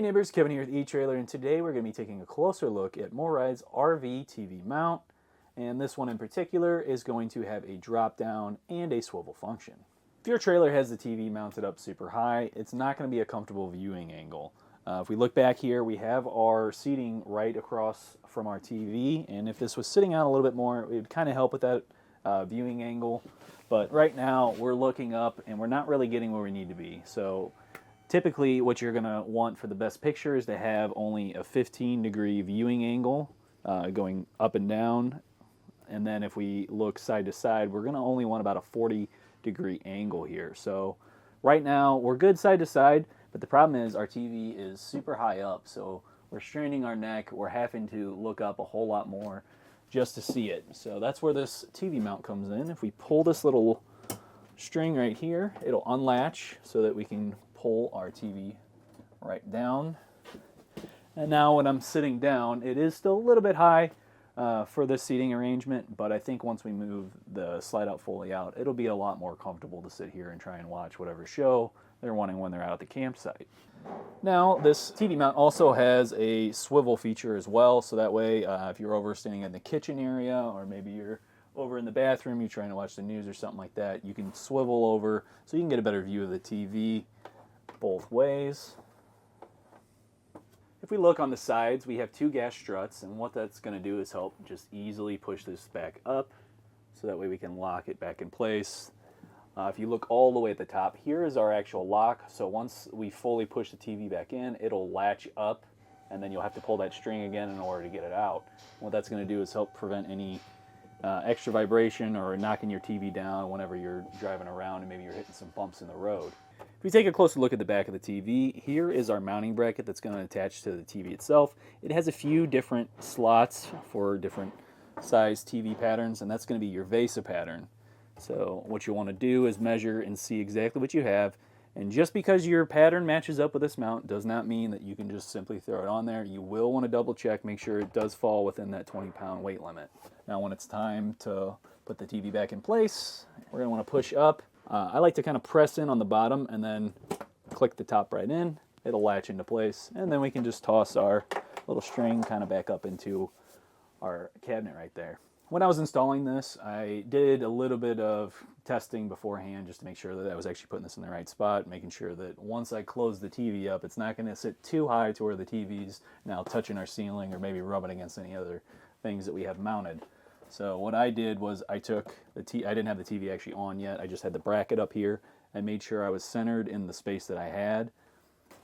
Hey neighbors, Kevin here with eTrailer, and today we're going to be taking a closer look at MORryde's RV TV Mount, and this one in particular is going to have a drop down and a swivel function. If your trailer has the TV mounted up super high, it's not going to be a comfortable viewing angle. If we look back here, we have our seating right across from our TV, and if this was sitting out a little bit more, it would kind of help with that viewing angle. But right now, we're looking up, and we're not really getting where we need to be. So typically, what you're going to want for the best picture is to have only a 15-degree viewing angle going up and down. And then if we look side to side, we're going to only want about a 40-degree angle here. So right now, we're good side to side, but the problem is our TV is super high up. So we're straining our neck. We're having to look up a whole lot more just to see it. So that's where this TV mount comes in. If we pull this little string right here, it'll unlatch so that we can pull our TV right down. And now when I'm sitting down, it is still a little bit high for this seating arrangement, but I think once we move the slide out fully out, it'll be a lot more comfortable to sit here and try and watch whatever show they're wanting when they're out at the campsite. Now, this TV mount also has a swivel feature as well, so that way if you're over standing in the kitchen area, or maybe you're over in the bathroom, you're trying to watch the news or something like that, you can swivel over so you can get a better view of the TV both ways. If we look on the sides, we have two gas struts, and what that's going to do is help just easily push this back up so that way we can lock it back in place. If you look all the way at the top, here is our actual lock. So once we fully push the TV back in, it'll latch up, and then you'll have to pull that string again in order to get it out. What that's going to do is help prevent any extra vibration or knocking your TV down whenever you're driving around and maybe you're hitting some bumps in the road. If we take a closer look at the back of the TV, here is our mounting bracket that's going to attach to the TV itself. It has a few different slots for different size TV patterns, and that's going to be your VESA pattern. So what you want to do is measure and see exactly what you have. And just because your pattern matches up with this mount does not mean that you can just simply throw it on there. You will want to double check, make sure it does fall within that 20-pound weight limit. Now when it's time to put the TV back in place, we're going to want to push up. I like to kind of press in on the bottom and then click the top right in. It'll latch into place, and then we can just toss our little string kind of back up into our cabinet right there. When I was installing this, I did a little bit of testing beforehand just to make sure that I was actually putting this in the right spot, making sure that once I close the TV up, it's not going to sit too high to where the TV's now touching our ceiling or maybe rubbing against any other things that we have mounted. So what I did was I took the I didn't have the TV actually on yet. I just had the bracket up here. I made sure I was centered in the space that I had.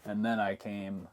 And then I came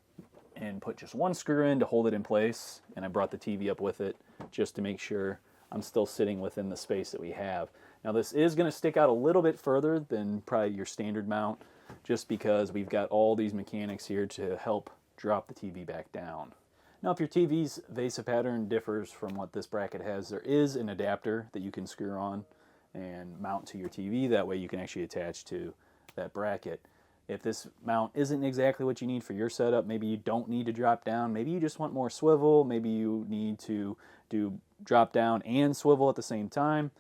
and put just one screw in to hold it in place, and I brought the TV up with it just to make sure I'm still sitting within the space that we have. Now this is going to stick out a little bit further than probably your standard mount, just because we've got all these mechanics here to help drop the TV back down. Now if your TV's VESA pattern differs from what this bracket has, there is an adapter that you can screw on and mount to your TV. That way you can actually attach to that bracket. If this mount isn't exactly what you need for your setup, maybe you don't need to drop down, maybe you just want more swivel, maybe you need to do drop down and swivel at the same time,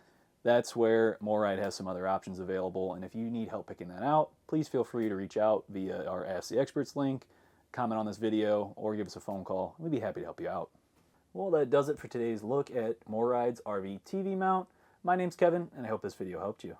that's where MORryde has some other options available. And if you need help picking that out, please feel free to reach out via our Ask the Experts link, comment on this video, or give us a phone call. We'd be happy to help you out. Well, that does it for today's look at MORryde's RV TV mount. My name's Kevin, and I hope this video helped you.